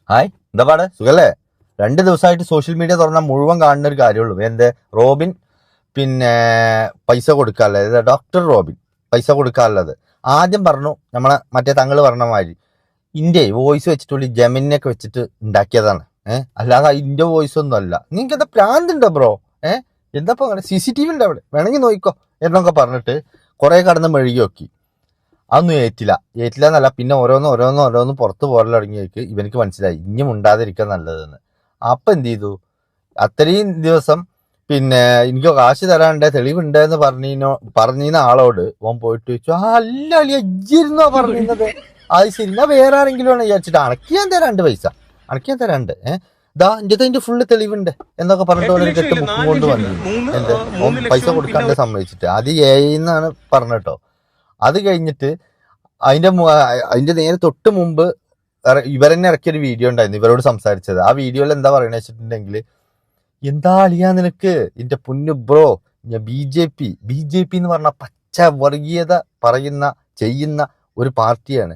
Hi, എന്താ പാട്? സുഖല്ലേ? 2 ദിവസമായിട്ട് സോഷ്യൽ മീഡിയ തുറന്നാൽ മുഴുവൻ കാണുന്ന ഒരു കാര്യമുള്ളൂ. റോബിൻ പിന്നെ പൈസ കൊടുക്കാനുള്ളത്, ഡോക്ടർ റോബിൻ പൈസ കൊടുക്കാനുള്ളത്. ആദ്യം പറഞ്ഞു നമ്മളെ മറ്റേ തങ്ങൾ പറഞ്ഞ മാതിരി ഇന്റെ വോയിസ് വെച്ചിട്ടുള്ള ജെമിനിനൊക്കെ വെച്ചിട്ട് ഉണ്ടാക്കിയതാണ്. അല്ലാതെ ഇന്റെ വോയിസ് ഒന്നും അല്ല. നിങ്ങൾക്ക് എന്താ പ്രാന്തുണ്ടോ ബ്രോ? എന്താ അങ്ങനെ CCTV ഉണ്ട് അവിടെ, വേണമെങ്കിൽ നോക്കിക്കോ എന്നൊക്കെ പറഞ്ഞിട്ട് കുറെ കടന്ന് മെഴുകി നോക്കി. അതൊന്നും ഏറ്റില്ല എന്നല്ല, പിന്നെ ഓരോന്ന് പുറത്ത് പോരൽ തുടങ്ങിയേക്ക് ഇവനക്ക് മനസ്സിലായി ഇനിയും ഉണ്ടാതിരിക്കാൻ നല്ലതെന്ന്. അപ്പൊ എന്ത് ചെയ്തു? അത്രയും ദിവസം പിന്നെ എനിക്ക് കാശ് തരാണ്ട് തെളിവുണ്ട് എന്ന് പറഞ്ഞിരുന്ന ആളോട് ഓൻ പോയിട്ട് ചോദിച്ചു, അല്ല അളിയ ഇജ്ജിരുന്നോ പറഞ്ഞിരുന്നത്? അത് ശരി, എന്നാ വേറെ ആരെങ്കിലും ആണ് വിചാരിച്ചിട്ട് അണക്കിയാൻ തരാണ്ട് പൈസ, അണക്കിയാൻ തരാണ്ട് അതിന്റെ ഫുള്ള് തെളിവുണ്ട് എന്നൊക്കെ പറഞ്ഞിട്ട് ഒരു കെട്ട് ബുക്കും കൊണ്ട് വന്നിരുന്നു. പൈസ കൊടുക്കാണ്ട് സമ്മതിച്ചിട്ട് അത് എന്നാണ് പറഞ്ഞിട്ടോ. അത് കഴിഞ്ഞിട്ട് അതിന്റെ നേരെ തൊട്ട് മുമ്പ് ഇവരെന്നെ ഇറക്കിയൊരു വീഡിയോ ഉണ്ടായിരുന്നു, ഇവരോട് സംസാരിച്ചത്. ആ വീഡിയോയിൽ എന്താ പറയണ വെച്ചിട്ടുണ്ടെങ്കിൽ, എന്താ അളിയാ നിനക്ക് എന്റെ പൊന്നു ബ്രോ, ബി ജെ പി എന്ന് പറഞ്ഞ പച്ച വർഗീയത ചെയ്യുന്ന ഒരു പാർട്ടിയാണ്.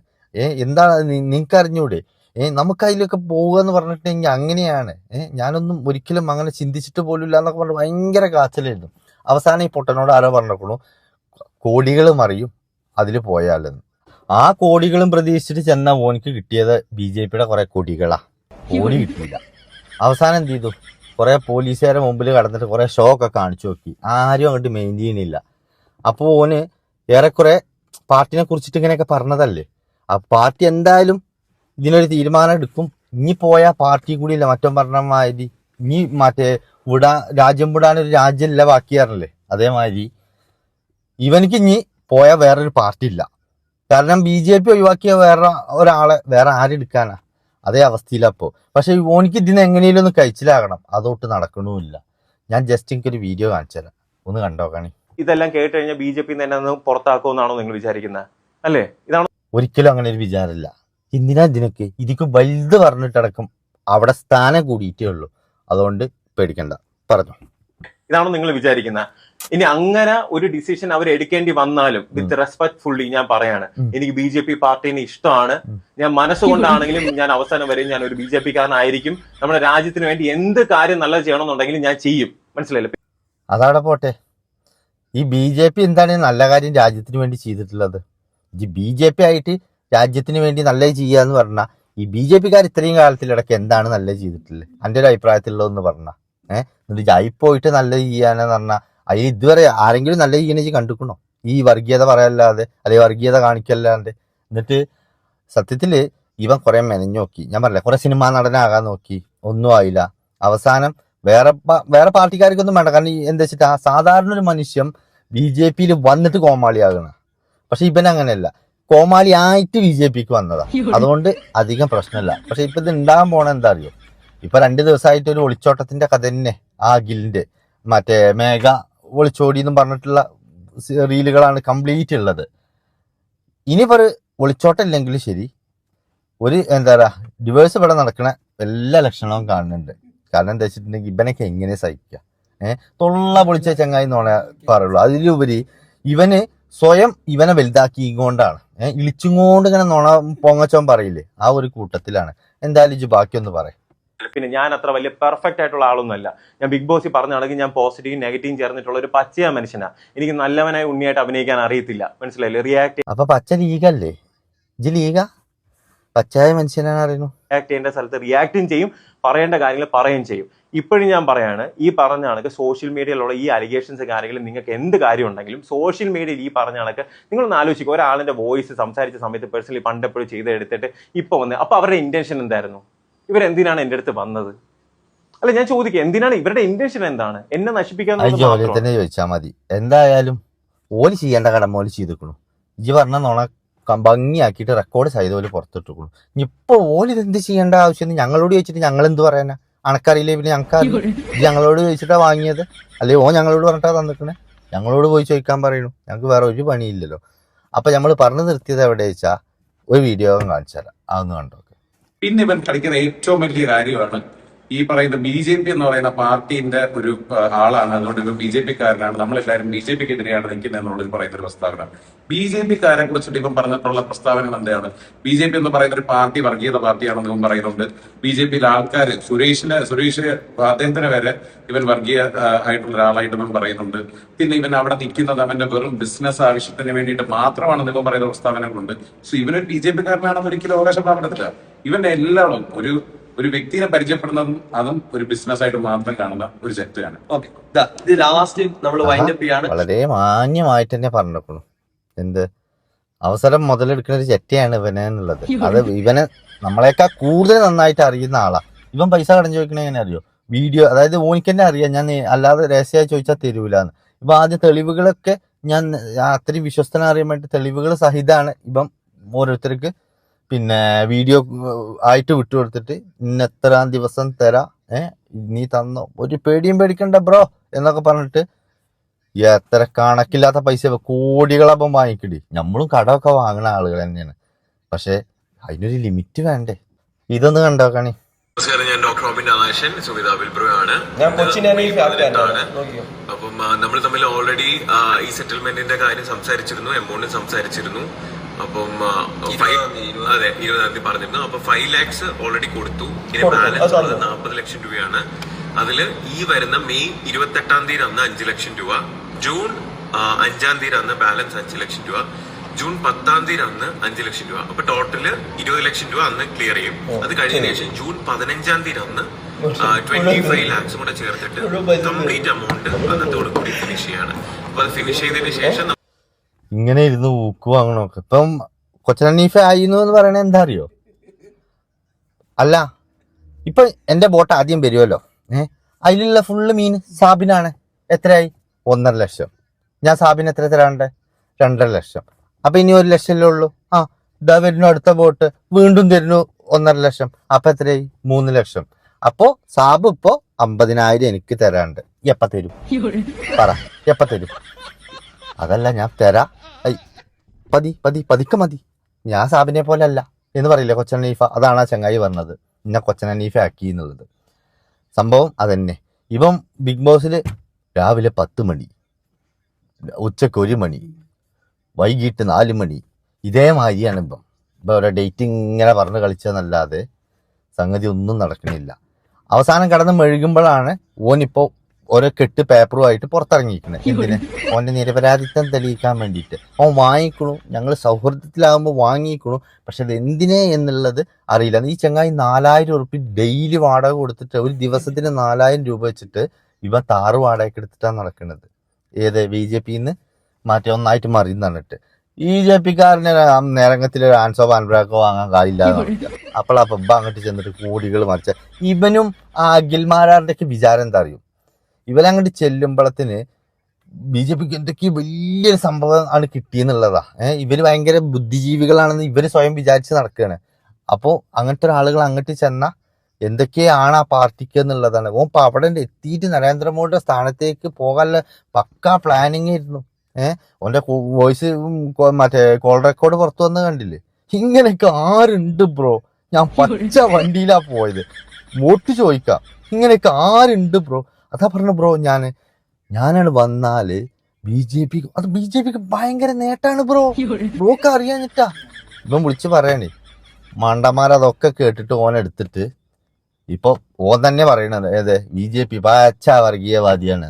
എന്താണ് നിങ്ങൾക്ക് അറിഞ്ഞൂടെ? നമുക്ക് അതിലൊക്കെ പോകുക എന്ന് പറഞ്ഞിട്ടുണ്ടെങ്കിൽ അങ്ങനെയാണ്. ഞാനൊന്നും ഒരിക്കലും അങ്ങനെ ചിന്തിച്ചിട്ട് പോലും ഇല്ല എന്നൊക്കെ പറഞ്ഞ് ഭയങ്കര കാച്ചലായിരുന്നു. അവസാനം ഈ പൊട്ടനോട് ആരോ പറഞ്ഞേക്കണു, കോടികൾ മറിയും അതിൽ പോയാലെന്ന്. ആ കോടികളും പ്രതീക്ഷിച്ചിട്ട് ചെന്ന ഓനിക്ക് കിട്ടിയത് BJPയുടെ കുറെ കോടി കിട്ടിയില്ല. അവസാനം എന്ത് ചെയ്തു? കുറെ പോലീസുകാരെ മുമ്പിൽ കടന്നിട്ട് കുറെ ഷോ ഒക്കെ കാണിച്ചു നോക്കി. ആരും അങ്ങോട്ട് മെയിൻ ചെയ്യണില്ല. അപ്പോൾ ഓന് ഏറെക്കുറെ പാർട്ടിനെ കുറിച്ചിട്ട് ഇങ്ങനെയൊക്കെ പറഞ്ഞതല്ലേ, ആ പാർട്ടി എന്തായാലും ഇതിനൊരു തീരുമാനം എടുക്കും. ഇനി പോയാൽ പാർട്ടി കൂടി ഇല്ല, മറ്റോ പറഞ്ഞ മാതിരി ഇനി രാജ്യം വിടാനൊരു രാജ്യമില്ല ബാക്കിയാറല്ലേ, അതേമാതിരി ഇവനിക്ക് ഇനി പോയാൽ വേറൊരു പാർട്ടി ഇല്ല. കാരണം BJP ഒഴിവാക്കിയ വേറെ ആരെടുക്കാനാ? അതേ അവസ്ഥയിലപ്പോ. പക്ഷെ ഓനിക്ക് ഇതിന് എങ്ങനെയും ഒന്ന് കഴിച്ചിലാകണം, അതൊട്ട് നടക്കണമില്ല. ഞാൻ ജസ്റ്റ് എനിക്കൊരു വീഡിയോ കാണിച്ചു തരാം, ഒന്ന് കണ്ടോക്കണേ. ഇതെല്ലാം കേട്ട് കഴിഞ്ഞാൽ BJP തന്നെ പുറത്താക്കുമെന്നാണോ നിങ്ങൾ വിചാരിക്കുന്നത്? അല്ലേ? ഇതാണ് ഒരിക്കലും അങ്ങനെ ഒരു വിചാരമില്ല. എന്തിനാ ഇതിക്ക് വലുത് പറഞ്ഞിട്ടടക്കം അവിടെ സ്ഥാനം കൂടിയിട്ടേ ഉള്ളൂ. അതുകൊണ്ട് പേടിക്കണ്ട, പറഞ്ഞു. ഇതാണോ നിങ്ങൾ വിചാരിക്കുന്നത്? ഇനി അങ്ങനെ ഒരു ഡിസിഷൻ അവർ എടുക്കേണ്ടി വന്നാലും വിത്ത് റെസ്പെക്ട്ഫുള്ളി ഞാൻ പറയാണ്, എനിക്ക് BJP പാർട്ടീനെ ഇഷ്ടമാണ്. ഞാൻ മനസ്സുകൊണ്ടാണെങ്കിലും ഞാൻ അവസാനം വരെ ഞാൻ ഒരു BJP കാരനായിരിക്കും. നമ്മുടെ രാജ്യത്തിന് വേണ്ടി എന്ത് കാര്യം നല്ലത് ചെയ്യണമെന്നുണ്ടെങ്കിലും ഞാൻ ചെയ്യും. മനസ്സിലായില്ലേ? അതവിടെ പോട്ടെ. ഈ BJP എന്താണ് നല്ല കാര്യം രാജ്യത്തിന് വേണ്ടി ചെയ്തിട്ടുള്ളത്? BJP ആയിട്ട് രാജ്യത്തിന് വേണ്ടി നല്ലത് ചെയ്യുക എന്ന് പറഞ്ഞാൽ ഈ BJPക്കാർ ഇത്രയും കാലത്തിലിടയ്ക്ക് എന്താണ് നല്ലത് ചെയ്തിട്ടുള്ളത് എൻ്റെ ഒരു അഭിപ്രായത്തിലുള്ളതെന്ന് പറഞ്ഞാൽ? എന്നിട്ട് ജായി പോയിട്ട് നല്ലത് ചെയ്യാനെന്ന് പറഞ്ഞാൽ അതിൽ ഇതുവരെ ആരെങ്കിലും നല്ല ചെയ്യണേച്ച് കണ്ടിക്കണോ? ഈ വർഗീയത പറയല്ലാതെ, അല്ലെങ്കിൽ വർഗീയത കാണിക്കല്ലാണ്ട്. എന്നിട്ട് സത്യത്തില് ഇവൻ കുറെ മെനഞ്ഞു നോക്കി. ഞാൻ പറഞ്ഞില്ല, കുറെ സിനിമാ നടനാകാൻ നോക്കി, ഒന്നും ആയില്ല. അവസാനം വേറെ പാർട്ടിക്കാർക്കൊന്നും വേണ്ട. കാരണം എന്താ വെച്ചിട്ടാ, സാധാരണ ഒരു മനുഷ്യൻ BJPയിൽ വന്നിട്ട് കോമാളിയാകണം. പക്ഷെ ഇവൻ അങ്ങനെയല്ല, കോമാളി ആയിട്ട് BJPക്ക് വന്നതാ. അതുകൊണ്ട് അധികം പ്രശ്നമില്ല. പക്ഷെ ഇപ്പൊ ഇത് ഉണ്ടാകാൻ പോണ എന്താ അറിയോ? ഇപ്പൊ 2 ദിവസമായിട്ട് ഒരു ഒളിച്ചോട്ടത്തിന്റെ കഥ തന്നെ, ആ ഗിൽന്റെ മറ്റേ മേഘ ഒളിച്ചോടി എന്നും പറഞ്ഞിട്ടുള്ള റീലുകളാണ് കംപ്ലീറ്റ് ഉള്ളത്. ഇനിയിപ്പോൾ ഒളിച്ചോട്ടമില്ലെങ്കിലും ശരി, ഒരു ഡിവേഴ്സ് ഇവിടെ നടക്കണ എല്ലാ ലക്ഷണവും കാണുന്നുണ്ട്. കാരണം എന്താ വെച്ചിട്ടുണ്ടെങ്കിൽ ഇവനൊക്കെ എങ്ങനെ സഹിക്കുക? തൊള്ള പൊളിച്ച ചങ്ങായി നോണ പറയുള്ളൂ. അതിലുപരി ഇവന് സ്വയം ഇവനെ വലുതാക്കിക്കൊണ്ടാണ്, ഇളിച്ചുകൊണ്ട് ഇങ്ങനെ നോണ പൊങ്ങച്ചോൻ പറയില്ലേ, ആ ഒരു കൂട്ടത്തിലാണ്. എന്തായാലും ഇജ്ജ് ബാക്കിയൊന്ന് പറയാം. പിന്നെ ഞാൻ അത്ര വലിയ പെർഫെക്റ്റ് ആയിട്ടുള്ള ആളൊന്നുമല്ല. ഞാൻ ബിഗ് ബോസിൽ പറഞ്ഞാണെങ്കിൽ ഞാൻ പോസിറ്റീവും നെഗറ്റീവും ചേർന്നിട്ടുള്ള ഒരു പച്ചയ മനുഷ്യനാ. എനിക്ക് നല്ലവനായി ഉണ്ണിയായിട്ട് അഭിനയിക്കാൻ അറിയത്തില്ല. മനസ്സിലായില്ലേ? അപ്പൊ പച്ച ലീഗല്ലേ? ഇജ്ജ് ലീഗ പച്ചയായ മനുഷ്യനാണ് അറിയുന്നു. റിയാക്ട് ചെയ്യേണ്ട സ്ഥലത്ത് റിയാക്റ്റും ചെയ്യും, പറയേണ്ട കാര്യങ്ങൾ പറയുകയും ചെയ്യും. ഇപ്പോഴും ഞാൻ പറയാണ്, ഈ പറഞ്ഞ കണക്ക് സോഷ്യൽ മീഡിയയിലുള്ള ഈ അലിഗേഷൻസ് കാര്യങ്ങളും നിങ്ങൾക്ക് എന്ത് കാര്യം ഉണ്ടെങ്കിലും സോഷ്യൽ മീഡിയയിൽ ഈ പറഞ്ഞ കണക്ക് നിങ്ങളൊന്ന് ആലോചിക്കുക. ഒരാളിന്റെ വോയിസ് സംസാരിച്ച സമയത്ത് പേഴ്സണലി പണ്ടെപ്പോഴും ചെയ്തെടുത്തിട്ട് ഇപ്പൊ വന്ന്, അപ്പൊ അവരുടെ ഇന്റൻഷൻ എന്തായിരുന്നു? ഇവരെന്തിനാണ് എന്റെ അടുത്ത് വന്നത്? അല്ല, ഞാൻ ചോദിക്കുക, എന്തിനാണ് ഇവരുടെ ഇന്റൻഷൻ? എന്താണ്? എന്നെ നശിപ്പിക്കാൻ തന്നെ ചോദിച്ചാൽ മതി. എന്തായാലും ഓല് ചെയ്യേണ്ട കടമ ഓല് ചെയ്തിക്കണു. ഇജ്ജ് പറഞ്ഞ നോണ ഭംഗിയാക്കിയിട്ട് റെക്കോർഡ് ചെയ്തോല് പുറത്തിട്ടിക്കണു. ഇപ്പൊ ഓല് ഇതെന്ത് ചെയ്യേണ്ട ആവശ്യം ഞങ്ങളോട് ചോദിച്ചിട്ട് ഞങ്ങൾ എന്ത് പറയാനാ? അണക്കറിയില്ലേ? പിന്നെ ഞങ്ങളോട് ചോദിച്ചിട്ടാ വാങ്ങിയത്, അല്ലെ ഓ ഞങ്ങളോട് പറഞ്ഞിട്ടാ തന്നിക്കണേ? ഞങ്ങളോട് പോയി ചോദിക്കാൻ പറയണു. ഞങ്ങൾക്ക് വേറെ ഒരു പണിയില്ലല്ലോ. അപ്പൊ നമ്മൾ പറഞ്ഞു നിർത്തിയത് എവിടെ വെച്ചാ ഒരു വീഡിയോ കാണിച്ചു തരാം, അതൊന്ന് കണ്ടോ. പിന്നെ ഇവൻ കളിക്കുന്ന ഏറ്റവും വലിയ കാര്യമാണ് ഈ പറയുന്ന BJP എന്ന് പറയുന്ന പാർട്ടിന്റെ ഒരു ആളാണ്, അതുകൊണ്ട് ഇവർ BJP കാരനാണ്, നമ്മളെല്ലാവരും BJPക്ക് എതിരെയാണ് നിൽക്കുന്നത് എന്നുള്ളത് പറയുന്ന ഒരു പ്രസ്താവന. BJP കാരെ കുറിച്ചിട്ട് ഇപ്പം പറഞ്ഞിട്ടുള്ള പ്രസ്താവന എന്താണ്? BJP എന്ന് പറയുന്ന ഒരു പാർട്ടി വർഗീയത പാർട്ടിയാണെന്ന് ഇവൻ പറയുന്നുണ്ട്. BJPയിലെ ആൾക്കാർ സുരേഷ് അദ്ദേഹത്തിന് വരെ ഇവൻ വർഗീയ ആയിട്ടുള്ള ഒരാളായിട്ട് ഇവൻ പറയുന്നുണ്ട്. പിന്നെ ഇവൻ അവിടെ നിൽക്കുന്നത് അവന്റെ വെറും ബിസിനസ് ആവശ്യത്തിന് വേണ്ടിയിട്ട് മാത്രമാണെന്ന് ഇവൻ പറയുന്ന പ്രസ്താവനകളുണ്ട്. സോ ഇവനൊരു BJP കാരനാണെന്ന് ഒരിക്കലും അവകാശപ്പെടാൻ പറ്റത്തില്ല. ഇവന്റെ എല്ലാവരും ഒരു വ്യക്തിയെ പരിചയപ്പെടുന്നതും അതും ഒരു ബിസിനസ് ആയിട്ട് മാത്രം കാണുന്ന ഒരു ചെറ്റാണ്. ഓക്കെ, ഇത് ലാസ്റ്റ് നമ്മൾ വൈൻഡ് അപ്പ് ചെയ്യാണ്. വളരെ മാന്യമായിട്ട് തന്നെ പറഞ്ഞേക്കണു. എന്ത് അവസരം മുതലെടുക്കുന്ന ഒരു ചെറ്റയാണ് ഇവനെ എന്നുള്ളത്. അത് ഇവനെ നമ്മളെക്കാൾ കൂടുതൽ നന്നായിട്ട് അറിയുന്ന ആളാ. ഇവൻ പൈസ കടം ചോദിക്കണ എങ്ങനെ അറിയോ? വീഡിയോ, അതായത് ഓനിക്ക് തന്നെ അറിയാം ഞാൻ അല്ലാതെ രഹസ്യമായി ചോദിച്ചാൽ തരൂലെന്ന്. ഇപ്പൊ ആദ്യം തെളിവുകളൊക്കെ ഞാൻ അത്രയും വിശ്വസ്തനെ അറിയാൻ വേണ്ടി തെളിവുകൾ സഹിതമാണ് ഇപ്പം ഓരോരുത്തർക്ക് പിന്നെ വീഡിയോ ആയിട്ട് വിട്ടുകൊടുത്തിട്ട് ഇന്നെത്രാം ദിവസം തരാ, നീ തന്നോ, ഒരു പേടിയും പേടിക്കണ്ട ബ്രോ എന്നൊക്കെ പറഞ്ഞിട്ട് എത്ര കണക്കില്ലാത്ത പൈസ കോടികളപ്പം വാങ്ങിക്കടി. നമ്മളും കടമൊക്കെ വാങ്ങുന്ന ആളുകൾ തന്നെയാണ്. പക്ഷെ അതിനൊരു ലിമിറ്റ് വേണ്ടേ? ഇതൊന്ന് കണ്ടോക്കണി. നമസ്കാരം, ഞാൻ ഡോക്ടർ റോബിൻ അനാശൻ, സുവിധ വിൽബ്രോയാണ്. ഞാൻ കൊച്ചിനാണ്. അപ്പം നമ്മൾ തമ്മിൽ ഓൾറെഡി ഈ സെറ്റിൽമെന്റിന്റെ കാര്യം സംസാരിച്ചിരുന്നു, എമൗണ്ട് സംസാരിച്ചിരുന്നു. അപ്പം 20,000 തീയതി പറഞ്ഞിരുന്നു. അപ്പൊ 5 lakhs ഓൾറെഡി കൊടുത്തു. ഇനി ബാലൻസ് ഉള്ളത് 40 ലക്ഷം രൂപയാണ്. അതില് ഈ വരുന്ന മെയ് 28 തീയതി അന്ന് 5 ലക്ഷം രൂപ, ജൂൺ 5 തീയതി അന്ന് ബാലൻസ് 5 ലക്ഷം രൂപ, ജൂൺ 10 തീയതി അന്ന് 5 ലക്ഷം രൂപ. അപ്പൊ ടോട്ടല് 20 ലക്ഷം രൂപ അന്ന് ക്ലിയർ ചെയ്യും. അത് കഴിഞ്ഞ ശേഷം ജൂൺ 15 തീയതി അന്ന് 25 lakhs കൂടെ ചേർത്തിട്ട് കംപ്ലീറ്റ് എമൗണ്ട് അന്നത്തോട് കൂടി ഫിനിഷ് ചെയ്യാണ്. അപ്പൊ അത് ഫിനിഷ് ചെയ്തതിന് ശേഷം ഇങ്ങനെ ഇരുന്ന് ഊക്ക് വാങ്ങണമൊക്കെ. ഇപ്പം കൊച്ചനീഫ ആയിരുന്നു എന്ന് പറയണത് എന്താ അറിയോ? അല്ല, ഇപ്പൊ എന്റെ ബോട്ട് ആദ്യം വരുമല്ലോ, അതിലുള്ള ഫുള്ള് മീൻ സാബിനാണ്. എത്രയായി? 1.5 ലക്ഷം. ഞാൻ സാബിന് എത്ര തരാണ്ട്? 2.5 ലക്ഷം. അപ്പൊ ഇനി 1 ലക്ഷമല്ലേ ഉള്ളൂ. ഇതാ വരുന്നു അടുത്ത ബോട്ട്, വീണ്ടും തരുന്നു 1.5 ലക്ഷം. അപ്പൊ എത്രയായി? 3 ലക്ഷം. അപ്പോ സാബ് ഇപ്പോ 50,000 എനിക്ക് തരാണ്ട്. എപ്പ തരും? പറ, എപ്പ തരും? അതല്ല, ഞാൻ തരാം, പതിക്കെ മതി, ഞാൻ സാബിനെ പോലെ അല്ല എന്ന് പറയില്ലേ കൊച്ചനീഫ? അതാണ് ആ ചങ്ങായി പറഞ്ഞത്, ഇന്നെ കൊച്ചനീഫ ആക്കി എന്നുള്ളത്. സംഭവം അതന്നെ. ഇവൻ ബിഗ് ബോസിൽ രാവിലെ 10 മണി, ഉച്ചക്ക് 1 മണി, വൈകിട്ട് 4 മണി, ഇതേമാതിരിയാണ് ഇപ്പം. ഇപ്പം ഓരോ ഡേറ്റിംഗ് ഇങ്ങനെ പറഞ്ഞ് കളിച്ചതെന്നല്ലാതെ സംഗതി ഒന്നും നടക്കണില്ല. അവസാനം കടന്ന് മെഴുകുമ്പോഴാണ് ഓനിപ്പോ ഓരോ കെട്ട് പേപ്പറുമായിട്ട് പുറത്തിറങ്ങിയിരിക്കുന്നത്. എന്തിന്? ഓന്റെ നിരപരാധിത്വം തെളിയിക്കാൻ വേണ്ടിയിട്ട്. ഓൻ വാങ്ങിക്കണു, ഞങ്ങൾ സൗഹൃദത്തിലാകുമ്പോൾ വാങ്ങിക്കണു, പക്ഷെ അത് എന്തിനെ എന്നുള്ളത് അറിയില്ല. ഈ ചങ്ങായി 4,000 ഉറുപ്പിക ഡെയിലി വാടക കൊടുത്തിട്ട്, ഒരു ദിവസത്തിന് 4,000 രൂപ വെച്ചിട്ട് ഇവ താറ് വാടകയ്ക്ക് എടുത്തിട്ടാണ് നടക്കുന്നത്. ഏത്? BJPന്ന് മാറ്റി ഒന്നായിട്ട് മറിയും തന്നിട്ട്. BJPക്കാരന് നേരങ്ങത്തിൽ ആൻസോ പാൻബ്രാക്കോ വാങ്ങാൻ കായില്ലാതെ നടക്കുക. അപ്പോൾ ആ പബ്ബ അങ്ങോട്ട് ചെന്നിട്ട് കോടികൾ മറിച്ച ഇവനും ആ അഖിൽമാരാരുടെ ഒക്കെ വിചാരം എന്താ അറിയും? ഇവരങ്ങോട്ട് ചെല്ലുമ്പോഴത്തിന് BJPക്ക് എന്തൊക്കെ വലിയൊരു സംഭവം ആണ് കിട്ടിയെന്നുള്ളതാ. ഇവര് ഭയങ്കര ബുദ്ധിജീവികളാണെന്ന് ഇവര് സ്വയം വിചാരിച്ച് നടക്കുകയാണ്. അപ്പോൾ അങ്ങനത്തെ ആളുകൾ അങ്ങോട്ട് ചെന്നാൽ എന്തൊക്കെയാണ് ആ പാർട്ടിക്ക് എന്നുള്ളതാണ്. ഓൻ അവിടെ എത്തിയിട്ട് നരേന്ദ്രമോദിയുടെ സ്ഥാനത്തേക്ക് പോകാനുള്ള പക്കാ പ്ലാനിങ് ആയിരുന്നു. ഓന്റെ വോയിസ് മറ്റേ കോൾ റെക്കോർഡ് പുറത്തു വന്ന് കണ്ടില്ലേ? ഇങ്ങനെയൊക്കെ ആരുണ്ട് ബ്രോ? ഞാൻ പച്ച വണ്ടിയിലാ പോയത്, വോട്ട് ചോദിക്കാം. ഇങ്ങനെയൊക്കെ ആരുണ്ട് ബ്രോ? അതാ പറഞ്ഞ ബ്രോ, ഞാനാണ് വന്നാല് BJPക്ക് ഭയങ്കര നേട്ടാണ് ബ്രോ. ബ്രോക്ക് അറിയാഞ്ഞിട്ടാ. ഇവൻ വിളിച്ച് പറയണേ, മണ്ടന്മാരതൊക്കെ കേട്ടിട്ട് ഓനെടുത്തിട്ട് ഇപ്പൊ ഓൻ തന്നെ പറയണത് ഏത്? BJP പച്ച വർഗീയവാദിയാണ്.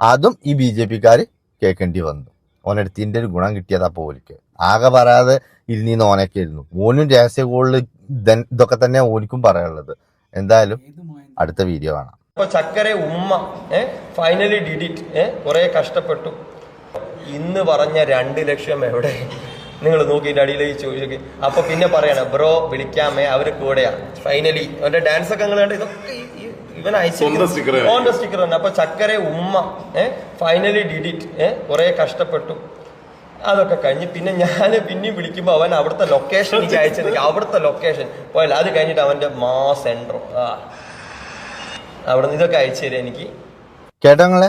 അതും ഈ BJPക്കാര് കേൾക്കേണ്ടി വന്നു. ഓനെടുത്തിന്റെ ഒരു ഗുണം കിട്ടിയതാ പോലിക്ക്. ആകെ പറയാതെ ഇരുന്നീന്ന് ഓനൊക്കെ ആയിരുന്നു. ഓനും രഹസ്യ കോളിൽ ഇതൊക്കെ തന്നെ ഓനിക്കും പറയാനുള്ളത്. എന്തായാലും അടുത്ത വീഡിയോ കാണാം. അപ്പൊ ചക്കരെ ഉമ്മ ഫൈനലി ഡിഡിറ്റ് കുറെ കഷ്ടപ്പെട്ടു. ഇന്ന് പറഞ്ഞ 2 ലക്ഷം എവിടെ? നിങ്ങൾ നോക്കിയിട്ട് അടിയിലേക്ക് ചോദിച്ചു. അപ്പൊ പിന്നെ പറയണ ബ്രോ വിളിക്കാമേ, അവര് കൂടെയാ. ഫൈനലി അവന്റെ ഡാൻസ് ഒക്കെ നിങ്ങൾ കണ്ട്, ഇതൊക്കെ ഇവൻ അയച്ച സ്റ്റിക്കർ തന്നെ. അപ്പൊ ചക്കരെ ഉമ്മ ഫൈനലി ഡിഡിറ്റ് കുറെ കഷ്ടപ്പെട്ടു. അതൊക്കെ കഴിഞ്ഞ് പിന്നെ ഞാൻ പിന്നെയും വിളിക്കുമ്പോൾ അവൻ അവിടുത്തെ ലൊക്കേഷൻ എനിക്ക് അയച്ചെനിക്ക്, അവിടുത്തെ ലൊക്കേഷൻ പോയല്ല. അത് കഴിഞ്ഞിട്ട് അവന്റെ സെൻട്രോ അവിടെ നിന്ന് ഇതൊക്കെ അയച്ചു തരാം എനിക്ക്. കേട്ടോങ്ങളെ,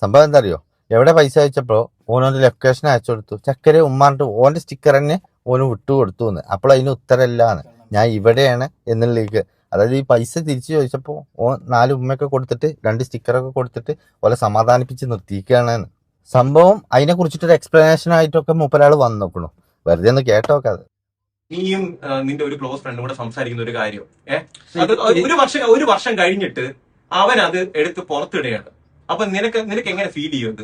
സംഭവം എന്താ അറിയോ? എവിടെ പൈസ അയച്ചപ്പോ ഓനോന്റെ ലൊക്കേഷൻ അയച്ചു കൊടുത്തു. ചക്കര ഉമ്മാണ്ട് ഓന്റെ സ്റ്റിക്കർ തന്നെ ഓന് വിട്ടു കൊടുത്തു എന്ന്. അപ്പോൾ അതിന് ഉത്തരമില്ലാന്ന്, ഞാൻ ഇവിടെയാണ് എന്നുള്ളേക്ക്. അതായത് ഈ പൈസ തിരിച്ചു ചോദിച്ചപ്പോൾ ഓൻ 4 ഉമ്മയൊക്കെ കൊടുത്തിട്ട് 2 സ്റ്റിക്കറൊക്കെ കൊടുത്തിട്ട് ഓലെ സമാധാനിപ്പിച്ച് നിർത്തിയിരിക്കുകയാണ്. സംഭവം അതിനെ കുറിച്ചിട്ടൊരു എക്സ്പ്ലനേഷൻ ആയിട്ടൊക്കെ മൂപ്പരാൾ വന്നു നോക്കണു. വെറുതെ ഒന്ന് കേട്ടോക്കാതെ. നീയും നിന്റെ ഒരു ക്ലോസ് ഫ്രണ്ടും കൂടെ സംസാരിക്കുന്ന ഒരു കാര്യം അത് ഒരു വർഷം കഴിഞ്ഞിട്ട് അവൻ അത് എടുത്ത് പുറത്തിടുകയാണ്. അപ്പൊ നിനക്ക് എങ്ങനെ ഫീൽ ചെയ്യുന്നത്?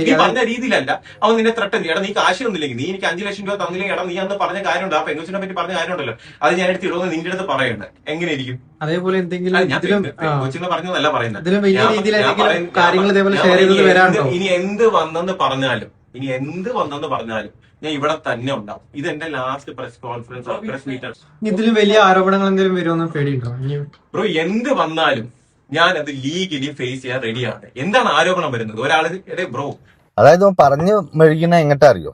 നീ പറഞ്ഞ രീതിയിലല്ല അവൻ നിന്നെ ത്രട്ടൻ ചെയ്യണം. നീ കാശ് തന്നില്ലെങ്കിൽ, നീ എനിക്ക് 5 ലക്ഷം രൂപ തന്നില്ലെങ്കിൽ, എടാ നീ അന്ന് പറഞ്ഞ കാര്യമുണ്ട്, ആ പെങ്കൊച്ചിനെ പറ്റി പറഞ്ഞ കാര്യമുണ്ടല്ലോ, അത് ഞാൻ എടുത്ത് ഇടുമെന്ന് നിന്റെ അടുത്ത് പറയണ്ട. എങ്ങനെയിരിക്കും? അതേപോലെ എന്തെങ്കിലും ഞാൻ കൊച്ചിനെ പറഞ്ഞതല്ല പറയുന്നത്. ഇനി എന്ത് വന്നെന്ന് പറഞ്ഞാലും ഞാൻ ഇവിടെ തന്നെ ഉണ്ടാവും. ഇത് എന്റെ last press conference press meet. ഇതിലും വലിയ ആരോപണങ്ങൾ എന്തെങ്കിലും വരുമെന്ന് പേടിയുണ്ടോ? ബ്രോ, എന്ത് വന്നാലും ഞാൻ അത് ലീഗലി ഫേസ് ചെയ്യാൻ റെഡിയാണ്. എന്താണ് ആരോപണം വരുന്നത്? ഒരാള് ബ്രോ, അതായത് പറഞ്ഞു മെഴുകിന എങ്ങോട്ടാ അറിയോ?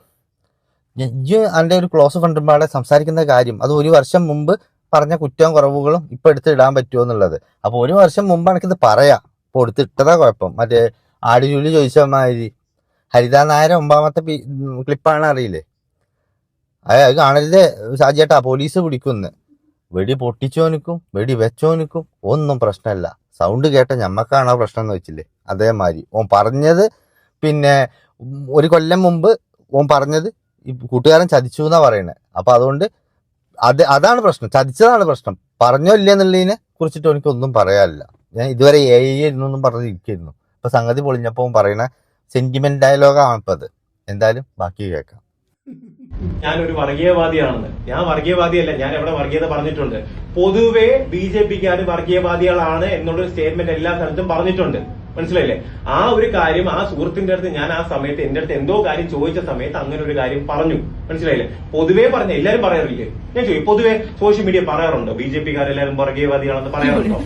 എൻ്റെ ഒരു ക്ലോസ് ഫ്രണ്ടുമ്പാടെ സംസാരിക്കുന്ന കാര്യം അത് 1 വർഷം മുമ്പ് പറഞ്ഞ കുറ്റവും കുറവുകളും ഇപ്പൊ എടുത്ത് ഇടാൻ പറ്റുമോ എന്നുള്ളത്. അപ്പൊ 1 വർഷം മുമ്പ് എനിക്കിത് പറയാം. ഇപ്പൊ എടുത്ത് ഇട്ടതാ കുഴപ്പം. മറ്റേ ആടുജൂലി ചോദിച്ച മാതിരി ഹരിതാ നായർ 9ാമത്തെ ക്ലിപ്പാണ്, അറിയില്ലേ? അത് കാണരുതേ ഷാജിയേട്ടാ, പോലീസ് പിടിക്കുന്ന്. വെടി പൊട്ടിച്ചോനിക്കും വെടി വെച്ചോനിക്കും ഒന്നും പ്രശ്നമല്ല. സൗണ്ട് കേട്ട ഞമ്മക്കാണോ പ്രശ്നം എന്ന് വെച്ചില്ലേ? അതേമാതിരി ഓൻ പറഞ്ഞത് പിന്നെ 1 കൊല്ലം മുമ്പ് ഓൻ പറഞ്ഞത് ഈ കൂട്ടുകാരൻ ചതിച്ചു എന്നാ പറയണേ. അപ്പൊ അതുകൊണ്ട് അതാണ് പ്രശ്നം, ചതിച്ചതാണ് പ്രശ്നം. പറഞ്ഞോ ഇല്ല എന്നുള്ളതിനെ കുറിച്ചിട്ട് എനിക്കൊന്നും പറയാനില്ല. ഞാൻ ഇതുവരെ ഇരുന്നൊന്നും പറഞ്ഞിരിക്കുന്നു. ഇപ്പൊ സംഗതി പൊളിഞ്ഞപ്പോ പറയണ സെന്റിമെന്റ് ഡയലോഗാണ് ഇപ്പൊ അത്. എന്തായാലും ബാക്കി കേൾക്കാം. ഞാനൊരു വർഗീയവാദിയാണെന്ന്. ഞാൻ വർഗീയവാദിയല്ല. ഞാൻ എവിടെ വർഗീയത പറഞ്ഞിട്ടുണ്ട്? പൊതുവെ BJPക്കാര് വർഗീയവാദികളാണ് എന്നുള്ളൊരു സ്റ്റേറ്റ്മെന്റ് എല്ലാ സ്ഥലത്തും പറഞ്ഞിട്ടുണ്ട്. മനസ്സിലായില്ലേ? ആ ഒരു കാര്യം ആ സുഹൃത്തിന്റെ അടുത്ത് ഞാൻ ആ സമയത്ത് എന്റെ അടുത്ത് എന്തോ കാര്യം ചോദിച്ച സമയത്ത് അങ്ങനെ ഒരു കാര്യം പറഞ്ഞു. മനസ്സിലായില്ലേ? പൊതുവെ പറഞ്ഞ എല്ലാരും പറയാറില്ലേ? ഞാൻ ചോദിക്കും, പൊതുവെ സോഷ്യൽ മീഡിയ പറയാറുണ്ടോ BJPക്കാരെല്ലാരും വർഗീയവാദികളാണെന്ന് പറയാറുണ്ടോ?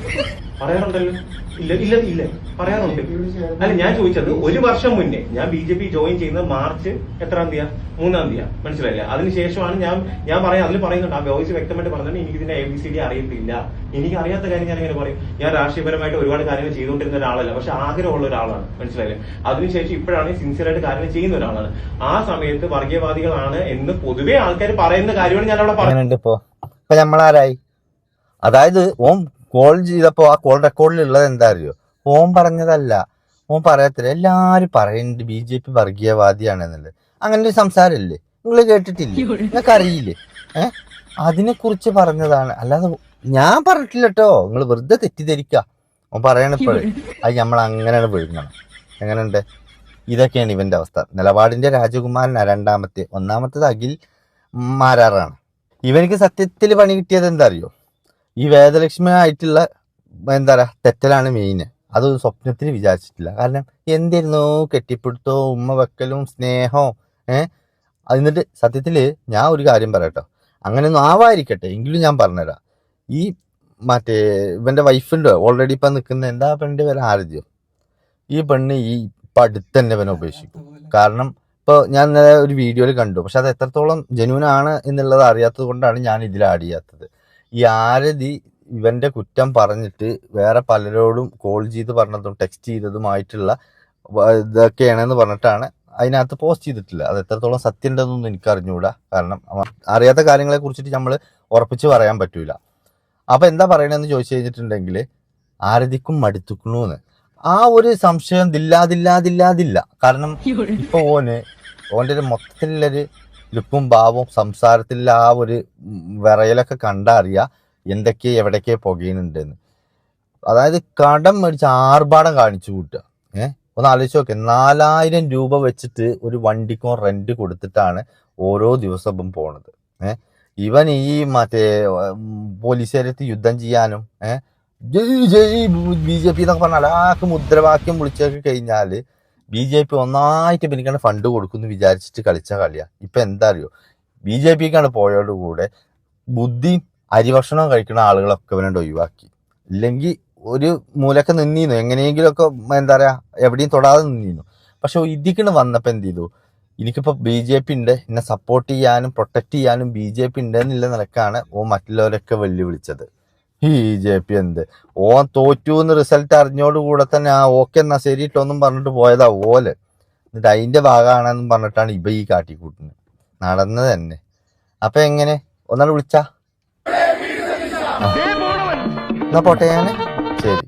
പറയാറുണ്ടല്ലോ. ഇല്ല പറയാറുണ്ട്. അല്ല, ഞാൻ ചോദിച്ചത് 1 വർഷം മുന്നേ ഞാൻ BJP ജോയിൻ ചെയ്യുന്നത് മാർച്ച് 3 മനസ്സിലായില്ലേ? അതിനുശേഷമാണ് ഞാൻ പറയാം. അതിൽ പറയുന്നുണ്ട്, ആ വോയിസ് വ്യക്തമായിട്ട് പറഞ്ഞിട്ട് എനിക്ക് ഇതിന്റെ ABCD അറിയത്തില്ല. എനിക്ക് അറിയാത്ത കാര്യം ഞാൻ എങ്ങനെ പറയും? ഞാൻ രാഷ്ട്രീയപരമായിട്ട് ഒരുപാട് കാര്യങ്ങൾ ചെയ്തുകൊണ്ടിരുന്ന ഒരാളല്ല, പക്ഷെ ആഗ്രഹമുള്ള ഒരാളാണ്. മനസ്സിലായില്ലേ? അതിനുശേഷം ഇപ്പോഴാണ് സിൻസിയറായിട്ട് കാര്യങ്ങൾ ചെയ്യുന്ന ഒരാളാണ്. ആ സമയത്ത് വർഗീയവാദികളാണ് എന്ന് പൊതുവെ ആൾക്കാർ പറയുന്ന കാര്യമാണ് ഞാൻ അവിടെ പറയുന്നത്. ഇപ്പൊ നമ്മളാരായി? അതായത് ഓം കോൾ ചെയ്തപ്പോ ആ കോൾ റെക്കോർഡിലുള്ളത് എന്താ അറിയോ? ഓൻ പറഞ്ഞതല്ല, ഓൻ പറയത്തില്ല. എല്ലാരും പറയുന്നുണ്ട് BJP വർഗീയവാദിയാണെന്നുള്ളത്. അങ്ങനെ ഒരു സംസാരമില്ലേ? നിങ്ങൾ കേട്ടിട്ടില്ലേ? നിങ്ങൾക്ക് അറിയില്ലേ? അതിനെ കുറിച്ച് പറഞ്ഞതാണ്, അല്ലാതെ ഞാൻ പറഞ്ഞിട്ടില്ല കേട്ടോ. നിങ്ങൾ വെറുതെ തെറ്റിദ്ധരിക്കുക. ഓൻ പറയണിപ്പോഴേ അത് നമ്മൾ അങ്ങനെയാണ് വിഴുങ്ങണം. എങ്ങനെയുണ്ട്? ഇതൊക്കെയാണ് ഇവന്റെ അവസ്ഥ. നിലപാടിന്റെ രാജകുമാരനാണ് 2ാമത്തെ. 1ാമത്തത് അഖിൽ മാരാറാണ്. ഇവനിക്ക് സത്യത്തിൽ പണി കിട്ടിയത് എന്താ അറിയോ? ഈ വേദലക്ഷ്മി ആയിട്ടുള്ള എന്താ പറയാ തെറ്റലാണ് മെയിന്. അത് സ്വപ്നത്തിൽ വിചാരിച്ചിട്ടില്ല. കാരണം എന്തായിരുന്നു കെട്ടിപ്പിടുത്തോ ഉമ്മ വെക്കലും സ്നേഹവും എന്നിട്ട് സത്യത്തില് ഞാൻ ഒരു കാര്യം പറയട്ടോ, അങ്ങനെയൊന്നും ആവാതിരിക്കട്ടെ എങ്കിലും ഞാൻ പറഞ്ഞുതരാം. ഈ മറ്റേ ഇവന്റെ വൈഫുണ്ട് ഓൾറെഡി ഇപ്പൊ നിൽക്കുന്ന എന്താ പെണ്ണിന്റെ പേര് ആരതിയോ. ഈ പെണ്ണ് ഇപ്പൊ അടുത്ത് തന്നെ ഇവനെ ഉപേക്ഷിക്കും. കാരണം ഇപ്പൊ ഞാൻ ഒരു വീഡിയോയിൽ കണ്ടു, പക്ഷെ അത് എത്രത്തോളം ജെന്യൂനാണ് എന്നുള്ളത് അറിയാത്തത് കൊണ്ടാണ് ഞാൻ ഇതിൽ ആഡ് ചെയ്യാത്തത്. ഈ ആരതി ഇവന്റെ കുറ്റം പറഞ്ഞിട്ട് വേറെ പലരോടും കോൾ ചെയ്ത് പറഞ്ഞതും ടെക്സ്റ്റ് ചെയ്തതുമായിട്ടുള്ള ഇതൊക്കെയാണെന്ന് പറഞ്ഞിട്ടാണ് അതിനകത്ത് പോസ്റ്റ് ചെയ്തിട്ടില്ല. അത് എത്രത്തോളം സത്യം ഉണ്ടെന്നൊന്നും എനിക്ക് അറിഞ്ഞുകൂടാ. കാരണം അറിയാത്ത കാര്യങ്ങളെ കുറിച്ചിട്ട് നമ്മൾ ഉറപ്പിച്ച് പറയാൻ പറ്റൂല. അപ്പൊ എന്താ പറയണെന്ന് ചോദിച്ചു കഴിഞ്ഞിട്ടുണ്ടെങ്കിൽ ആരതിക്കും മടുത്തുക്കണൂന്ന് ആ ഒരു സംശയം ഇല്ലാതില്ല. കാരണം ഇപ്പൊ ഓന്റെ ഒരു മൊത്തത്തിലുള്ളൊരു ലുക്കും ഭാവവും സംസാരത്തിലുള്ള ആ ഒരു വിറയലൊക്കെ കണ്ടാ അറിയാം എന്തൊക്കെ എവിടേക്കെ പുകയുന്നുണ്ടെന്ന്. അതായത് കടം മേടിച്ച് ആർഭാടം കാണിച്ചു കൂട്ടുക. ഒന്ന് ആലോചിച്ച് നോക്കെ, 4000 രൂപ വെച്ചിട്ട് ഒരു വണ്ടിക്കോ റെന്റ് കൊടുത്തിട്ടാണ് ഓരോ ദിവസവും പോണത്. ഇവൻ ഈ മറ്റേ പോലീസുകാരത്ത് യുദ്ധം ചെയ്യാനും ജയ് BJP എന്നൊക്കെ പറഞ്ഞാൽ ആൾക്ക് മുദ്രാവാക്യം വിളിച്ചൊക്കെ കഴിഞ്ഞാല് BJP ഒന്നായിട്ട് എനിക്കാണ് ഫണ്ട് കൊടുക്കുമെന്ന് വിചാരിച്ചിട്ട് കളിച്ച കളിയാ. ഇപ്പൊ എന്താ അറിയോ? BJPക്കാണ് പോയോടുകൂടെ ബുദ്ധിയും അരിഭക്ഷണവും കഴിക്കുന്ന ആളുകളൊക്കെ ഇവനോട് ഒഴിവാക്കി. ഇല്ലെങ്കിൽ ഒരു മൂലൊക്കെ നിന്നീന്നു, എങ്ങനെയെങ്കിലുമൊക്കെ എന്താ പറയാ എവിടെയും തൊടാതെ നിന്നീന്നു. പക്ഷെ ഇതിക്കണ് വന്നപ്പോ എന്ത് ചെയ്തു? എനിക്കിപ്പോ BJP ഉണ്ട്, എന്നെ സപ്പോർട്ട് ചെയ്യാനും പ്രൊട്ടക്ട് ചെയ്യാനും BJP ഉണ്ട് എന്നുള്ള നിലക്കാണ് മറ്റുള്ളവരൊക്കെ വെല്ലുവിളിച്ചത്. BJP എന്ത് ഓൻ തോറ്റു എന്ന് റിസൾട്ട് അറിഞ്ഞോടുകൂടെ തന്നെ ഓക്കെ എന്നാ ശരിയിട്ടൊന്നും പറഞ്ഞിട്ട് പോയതാ ഓല്. എന്നിട്ട് അതിന്റെ ഭാഗമാണെന്നും പറഞ്ഞിട്ടാണ് ഇവ ഈ കാട്ടിക്കൂട്ടുന്നത്. നടന്നത് തന്നെ. അപ്പൊ എങ്ങനെ ഒന്നാണ് വിളിച്ചാ എന്നാ പോട്ടെ ഞാൻ ശരി.